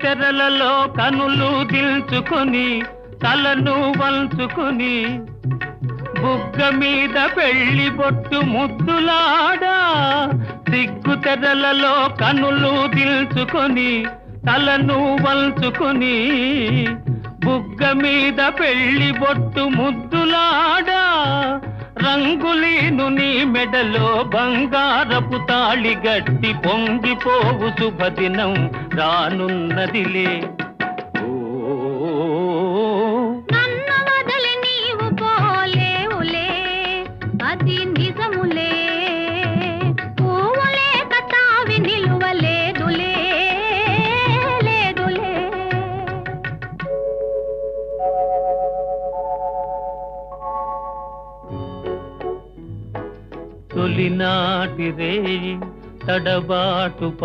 తెరలలో కనులు దిల్చుకొని తలను వంచుకొని బుగ్గ మీద పెళ్లి బొట్టు ముద్దులాడా సిగ్గు తెరలలో కనులు దిల్చుకొని తలను వంచుకొని బుగ్గ మీద పెళ్లి బొట్టు ముద్దులాడా రంగులీను నీ మెడలో బంగారపు తాళి గట్టి పొంగిపోవు శుభదినం రానున్నదిలే. నన్ను వదిలి నీవు పోలేవులే, అది నిజములే. పువ్వులే కతావి నిలువలేదులే, లేదులే. తొలినాటి రేయి తడబాటు